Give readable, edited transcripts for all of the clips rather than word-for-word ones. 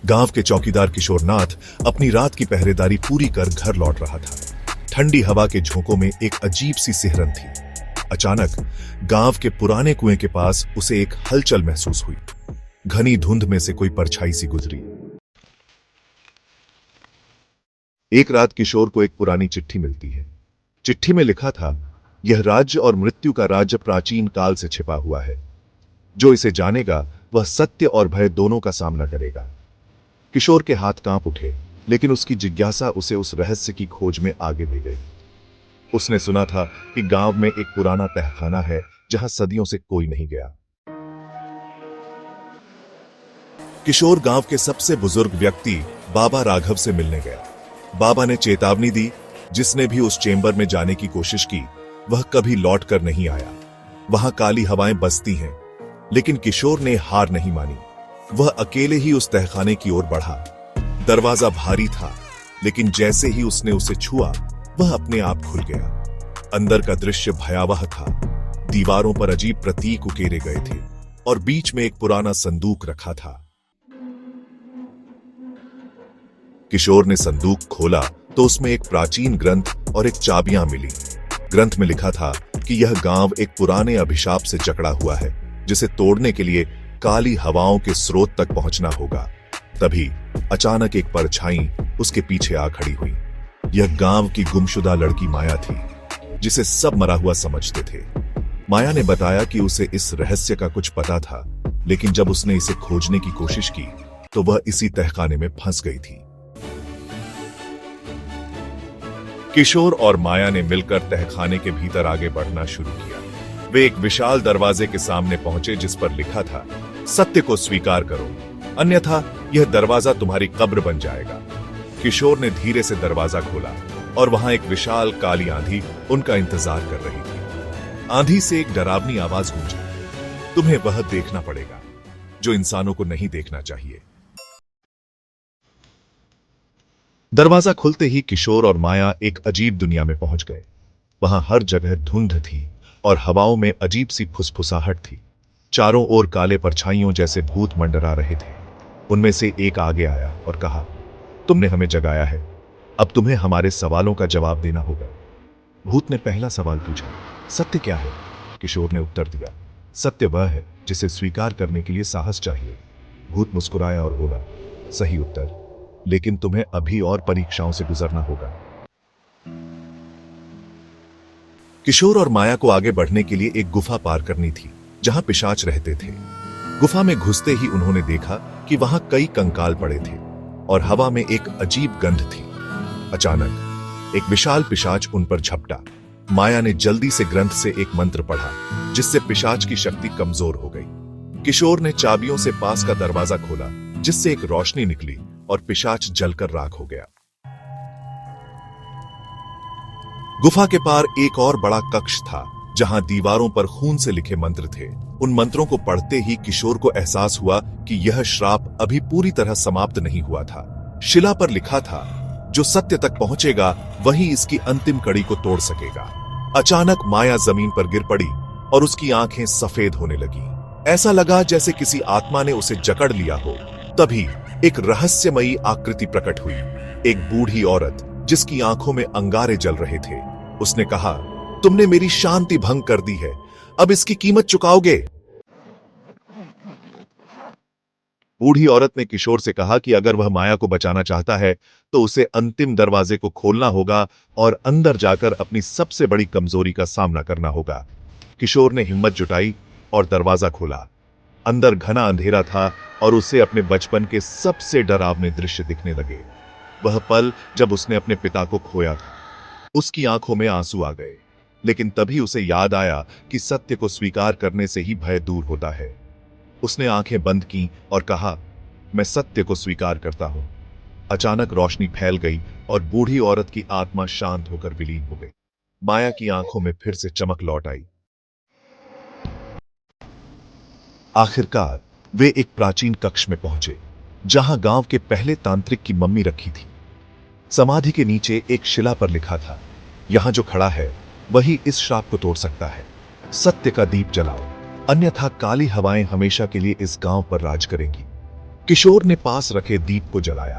गांव के चौकीदार किशोरनाथ अपनी रात की पहरेदारी पूरी कर घर लौट रहा था। ठंडी हवा के झोंकों में एक अजीब सी सिहरन थी। अचानक गांव के पुराने कुएं के पास उसे एक हलचल महसूस हुई। घनी धुंध में से कोई परछाई सी गुजरी। एक रात किशोर को एक पुरानी चिट्ठी मिलती है। चिट्ठी में लिखा था, यह राज्य और मृत्यु का राज्य प्राचीन काल से छिपा हुआ है। जो इसे जानेगा वह सत्य और भय दोनों का सामना करेगा। किशोर के हाथ कांप उठे, लेकिन उसकी जिज्ञासा उसे उस रहस्य की खोज में आगे ले गई। उसने सुना था कि गांव में एक पुराना तहखाना है जहां सदियों से कोई नहीं गया। किशोर गांव के सबसे बुजुर्ग व्यक्ति बाबा राघव से मिलने गया। बाबा ने चेतावनी दी, जिसने भी उस चेंबर में जाने की कोशिश की वह कभी लौट कर नहीं आया। वहां काली हवाएं बसती हैं, लेकिन किशोर ने हार नहीं मानी। वह अकेले ही उस तहखाने की ओर बढ़ा। दरवाजा भारी था, लेकिन जैसे ही उसने उसे छुआ वह अपने आप खुल गया। अंदर का दृश्य भयावह था। दीवारों पर अजीब प्रतीक उकेरे गए थे और बीच में एक पुराना संदूक रखा था। किशोर ने संदूक खोला तो उसमें एक प्राचीन ग्रंथ और एक चाबियां मिली। ग्रंथ में लिखा था कि यह गांव एक पुराने अभिशाप से जकड़ा हुआ है, जिसे तोड़ने के लिए काली हवाओं के स्रोत तक पहुंचना होगा। तभी अचानक एक परछाई उसके पीछे आ खड़ी हुई। यह गांव की गुमशुदा लड़की माया थी, जिसे सब मरा हुआ समझते थे। माया ने बताया कि उसे इस रहस्य का कुछ पता था, लेकिन जब उसने इसे खोजने की कोशिश की तो वह इसी तहखाने में फंस गई थी। किशोर और माया ने मिलकर तहखाने के भीतर आगे बढ़ना शुरू किया। वे एक विशाल दरवाजे के सामने पहुंचे जिस पर लिखा था, सत्य को स्वीकार करो, अन्यथा यह दरवाजा तुम्हारी कब्र बन जाएगा। किशोर ने धीरे से दरवाजा खोला और वहां एक विशाल काली आंधी उनका इंतजार कर रही थी। आंधी से एक डरावनी आवाज गूंजी, तुम्हें वह देखना पड़ेगा जो इंसानों को नहीं देखना चाहिए। दरवाजा खुलते ही किशोर और माया एक अजीब दुनिया में पहुंच गए। वहां हर जगह धुंध थी और हवाओं में अजीब सी फुसफुसाहट थी। चारों ओर काले परछाइयों जैसे भूत मंडरा रहे थे। उनमें से एक आगे आया और कहा, तुमने हमें जगाया है, अब तुम्हें हमारे सवालों का जवाब देना होगा। भूत ने पहला सवाल पूछा, सत्य क्या है? किशोर ने उत्तर दिया, सत्य वह है जिसे स्वीकार करने के लिए साहस चाहिए। भूत मुस्कुराया और बोला, सही उत्तर, लेकिन तुम्हें अभी और परीक्षाओं से गुजरना होगा। किशोर और माया को आगे बढ़ने के लिए एक गुफा पार करनी थी, जहां पिशाच रहते थे। गुफा में घुसते ही उन्होंने देखा कि वहां कई कंकाल पड़े थे और हवा में एक अजीब गंध थी। अचानक एक विशाल पिशाच उन पर झपटा। माया ने जल्दी से ग्रंथ से एक मंत्र पढ़ा, जिससे पिशाच की शक्ति कमजोर हो गई। किशोर ने चाबियों से पास का दरवाजा खोला, जिससे एक रोशनी निकली और पिशाच जलकर राख हो गया। गुफा के पार एक और बड़ा कक्ष था, जहां दीवारों पर खून से लिखे मंत्र थे। उन मंत्रों को पढ़ते ही किशोर को एहसास हुआ कि यह श्राप अभी पूरी तरह समाप्त नहीं हुआ था। शिला पर लिखा था, जो सत्य तक पहुंचेगा वही इसकी अंतिम कड़ी को तोड़ सकेगा। अचानक माया जमीन पर गिर पड़ी और उसकी आंखें सफेद होने लगी। ऐसा लगा जैसे किसी आत्मा ने उसे जकड़ लिया हो। तभी एक रहस्यमयी आकृति प्रकट हुई, एक बूढ़ी औरत जिसकी आंखों में अंगारे जल रहे थे। उसने कहा, तुमने मेरी शांति भंग कर दी है, अब इसकी कीमत चुकाओगे। बूढ़ी औरत ने किशोर से कहा कि अगर वह माया को बचाना चाहता है तो उसे अंतिम दरवाजे को खोलना होगा और अंदर जाकर अपनी सबसे बड़ी कमजोरी का सामना करना होगा। किशोर ने हिम्मत जुटाई और दरवाजा खोला। अंदर घना अंधेरा था और उसे अपने बचपन के सबसे डरावने दृश्य दिखने लगे। वह पल जब उसने अपने पिता को खोया था। उसकी आंखों में आंसू आ गए, लेकिन तभी उसे याद आया कि सत्य को स्वीकार करने से ही भय दूर होता है। उसने आंखें बंद की और कहा, मैं सत्य को स्वीकार करता हूं। अचानक रोशनी फैल गई और बूढ़ी औरत की आत्मा शांत होकर विलीन हो गई। माया की आंखों में फिर से चमक लौट आई। आखिरकार वे एक प्राचीन कक्ष में पहुंचे, जहां गांव के पहले तांत्रिक की मम्मी रखी थी। समाधि के नीचे एक शिला पर लिखा था, यहां जो खड़ा है वही इस श्राप को तोड़ सकता है। सत्य का दीप जलाओ, अन्यथा काली हवाएं हमेशा के लिए इस गांव पर राज करेंगी। किशोर ने पास रखे दीप को जलाया।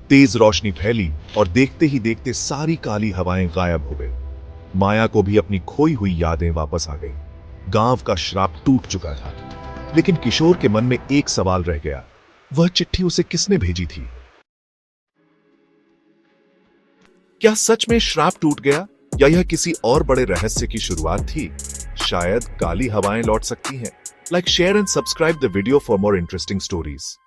तेज रोशनी फैली और देखते ही देखते सारी काली हवाएं गायब हो गई। माया को भी अपनी खोई हुई यादें वापस आ गई। गांव का श्राप टूट चुका था, लेकिन किशोर के मन में एक सवाल रह गया। वह चिट्ठी उसे किसने भेजी थी? क्या सच में श्राप टूट गया, या यह किसी और बड़े रहस्य की शुरुआत थी? शायद काली हवाएं लौट सकती हैं। Like, share and subscribe the video for more interesting stories.